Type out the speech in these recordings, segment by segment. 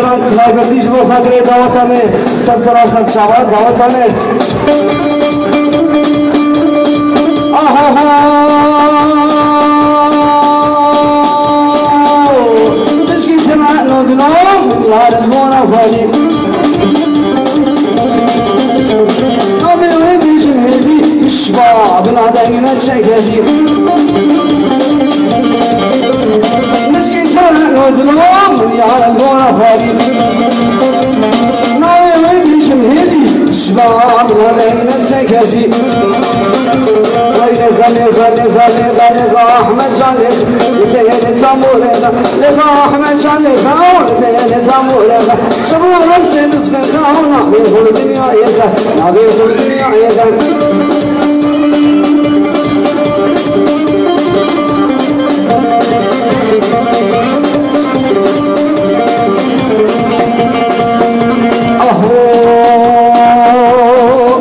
سران خلایبتیش با خاطر دعوتانه سرسراسر شاور دعوتانه آها تشكي جمع نودنام يا المونا فادي نوبي ويبيش مهدي الشباب العداينا تشكازي تشكي جمع نودنام يا المونا فادي نوبي ويبيش مهدي الشباب العداينا تشكازي لغا أحمد جان لغا تامور لغا أحمد جان لغا تامور شبو رزق نصف خاونا بيخل الدنيا يزا بيخل الدنيا يزا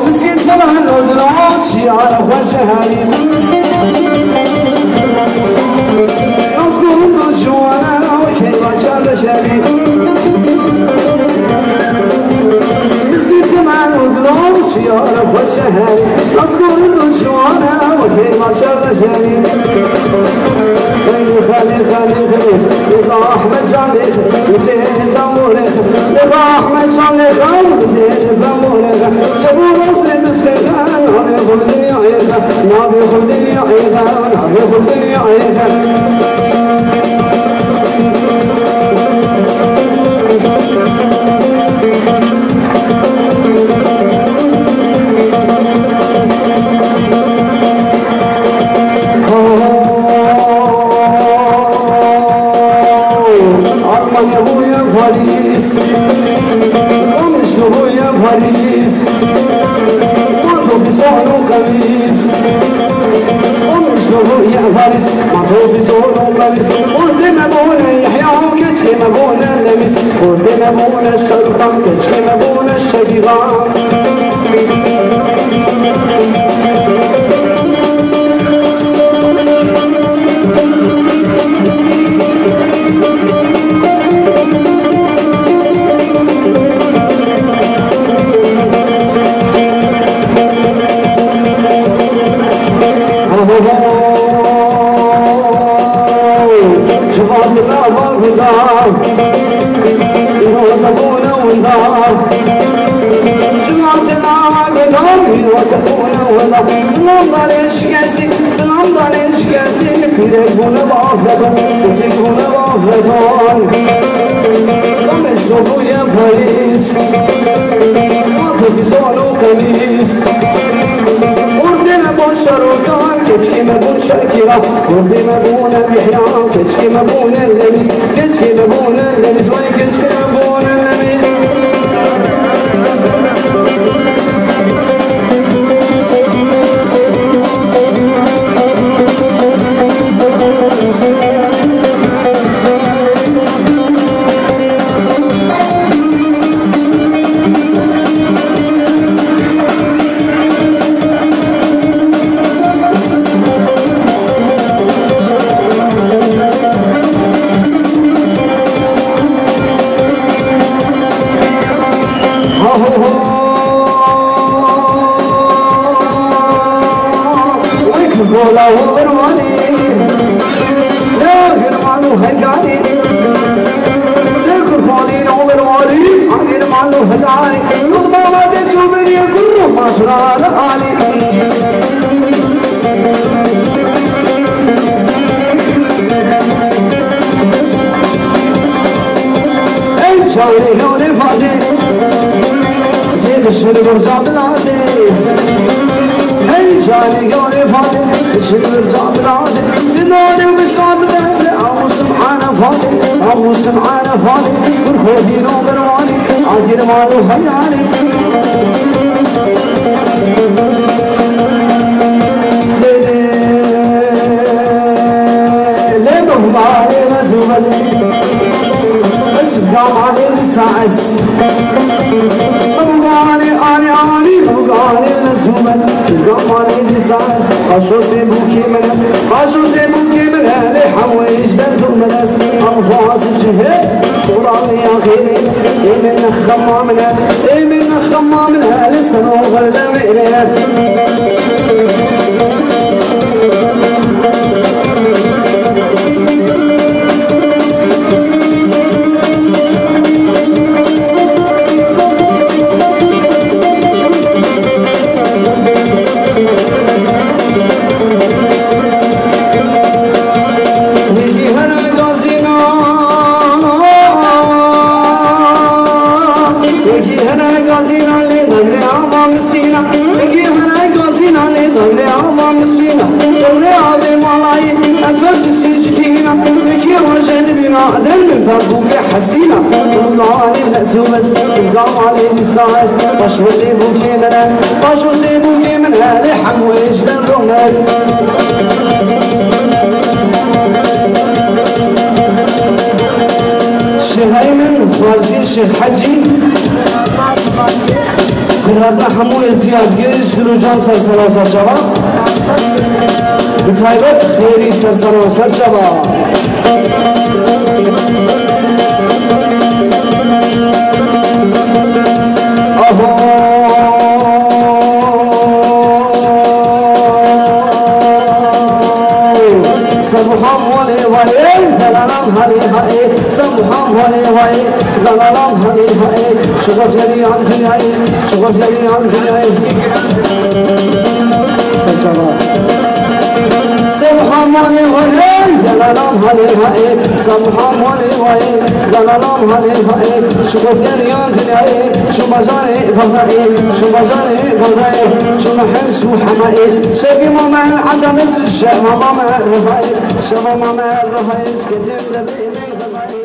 مسكين صباح الأردنات شيعة وشهادي شيارة وشهادي أذكر الجوانا وكيف شر شهادي خلي لغا أحمد جان لغا تامور لغا أحمد جان لغا تامور شبو رسل مسكان نابي خلدي عيدا نابي خلدي عيدا نابي خلدي عيدا مبون الشرقم كشك مبون الشجيغان شفاط الله والغدار وتكون والنار جمعت العار بدهم وتكون والنار سلام ضليش كاسي سلام ضليش كاسي يكون بافلتون يكون بافلتون ومشروب يا فارس وكفي صالو كنيس وردنا بشر وكان كتشكي مبون شاكرة وردي مبون بحيان كتشكي مبون اللبس كتشكي مبون اللبس وين كتشكي مبون اللبس ولا وبرواني لا غيرمانو هجاني لكرفاني وبرواني غيرمانو هجاني نضما ما تشوفني كل ما شرار علي اي شاوري هون الفاتي يبشر برزاد العادي اي شاوري هون الفاتي شكر زاد العادي لناري وبشراب ذهب أو سبحانه فاضي أو سبحانه فاضي والخوفي نوبرواني عاجر مالو هياني ليه مهمالي غزوبة الشفقام علي الساعس مهمالي آني مهمالي غزوبة الشفقام علي الساعس عشو سيبوكي منها أهل حويج دندم ناس أنفاس الجهاد وراني يا خيري من خمامنا من خمامنا لسنو غلا مئرات حسينا والله علي الأسوس سلقام علي الساعس باشو سيبو كيمنا باشو سيبو كيمنا لحم ويجد الرمز شهيمن فارسي شيخ حجي كرهتنا حمو ازدياد جيش دلوجان سرسنا وسرجبا بتايبت خيري سرسنا وسرجبا سبحان ولي وعي غلالام هلي هاي سبحان ولي وعي غلالام هلي هاي شغل جري عن هاي شغل جري عن هاي سبحان ولي وعي غلالام هلي هاي سبحان ولي وعي غلالام هلي هاي شغل جري عن هاي شو مجاري بغاي شو مجاري بغاي شو محس وحماي شاقي ماما عدم الشام ماما رفاي شباب ماما رفاي كتب لبيني غزاي